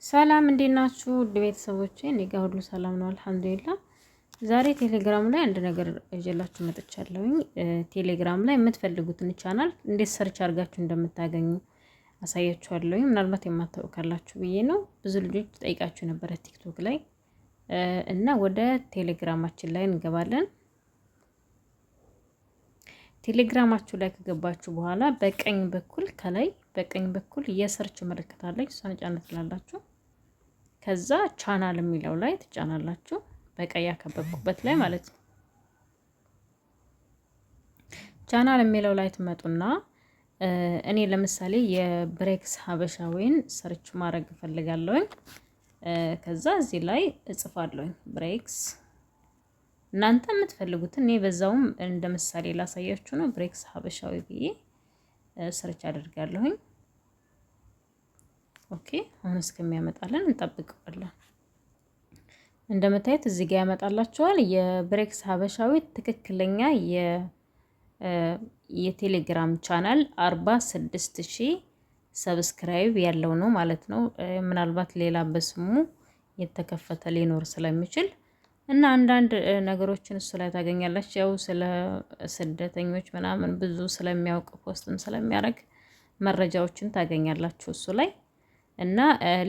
ሰላም እንዴት ናችሁ? ውድ ቤተሰቦቼ እኔ ጋር ሁሉ ሰላም ነው አልሐምዱሊላህ። ዛሬ ቴሌግራም ላይ አንድ ነገር ይዤላችሁ መጥቻለሁኝ። ቴሌግራም ላይ የምትፈልጉትን ቻናል እንዴት ሰርች አድርጋችሁ እንደምታገኙ አሳያችኋለሁኝ። ምናልባት የማታውቁ ካላችሁ ብዬ ነው። ብዙ ልጆች ጠይቃችሁ ነበረ ቲክቶክ ላይ እና ወደ ቴሌግራማችን ላይ እንገባለን። ቴሌግራማችሁ ላይ ከገባችሁ በኋላ በቀኝ በኩል ከላይ በቀኝ በኩል የሰርች ምልክት አለች። እሷን ጫን ትላላችሁ። ከዛ ቻናል የሚለው ላይ ትጫናላችሁ። በቀይ ያከበብኩበት ላይ ማለት ነው። ቻናል የሚለው ላይ ትመጡና እኔ ለምሳሌ የብሬክስ ሀበሻዊን ሰርች ማድረግ እፈልጋለሁኝ። ከዛ እዚህ ላይ እጽፋለሁኝ ብሬክስ እናንተ የምትፈልጉትን። እኔ በዛውም እንደ ምሳሌ ላሳያችሁ ነው። ብሬክስ ሀበሻዊ ብዬ ሰርች አድርጋለሁኝ። ኦኬ አሁን እስከሚያመጣልን እንጠብቀዋለን። እንደምታዩት እዚህ ጋር ያመጣላችኋል። የብሬክስ ሀበሻዊ ትክክለኛ የቴሌግራም ቻናል 46000 ሰብስክራይብ ያለው ነው ማለት ነው። ምናልባት ሌላ በስሙ የተከፈተ ሊኖር ስለሚችል እና አንዳንድ ነገሮችን እሱ ላይ ታገኛላችሁ። ያው ስለ ስደተኞች ምናምን ብዙ ስለሚያውቅ ፖስትም ስለሚያደርግ መረጃዎችን ታገኛላችሁ እሱ ላይ እና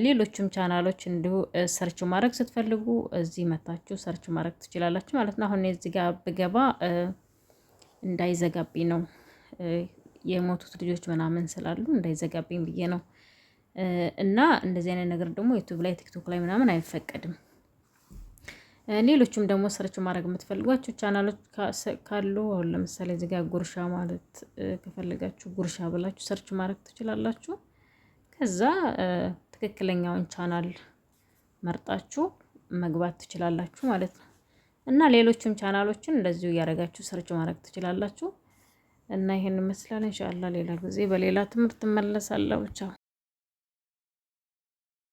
ሌሎችም ቻናሎች እንዲሁ ሰርች ማድረግ ስትፈልጉ እዚህ መታችሁ ሰርች ማድረግ ትችላላችሁ ማለት ነው። አሁን እዚህ ጋር ብገባ እንዳይዘጋብኝ ነው፣ የሞቱት ልጆች ምናምን ስላሉ እንዳይዘጋብኝ ብዬ ነው። እና እንደዚህ አይነት ነገር ደግሞ ዩቲዩብ ላይ ቲክቶክ ላይ ምናምን አይፈቀድም። ሌሎችም ደግሞ ሰርች ማድረግ የምትፈልጓቸው ቻናሎች ካሉ አሁን ለምሳሌ እዚህ ጋር ጉርሻ ማለት ከፈለጋችሁ ጉርሻ ብላችሁ ሰርች ማድረግ ትችላላችሁ። ከዛ ትክክለኛውን ቻናል መርጣችሁ መግባት ትችላላችሁ ማለት ነው። እና ሌሎችም ቻናሎችን እንደዚሁ እያደረጋችሁ ሰርች ማድረግ ትችላላችሁ። እና ይሄን ይመስላል። ኢንሻአላህ ሌላ ጊዜ በሌላ ትምህርት እመለሳለሁ። ቻው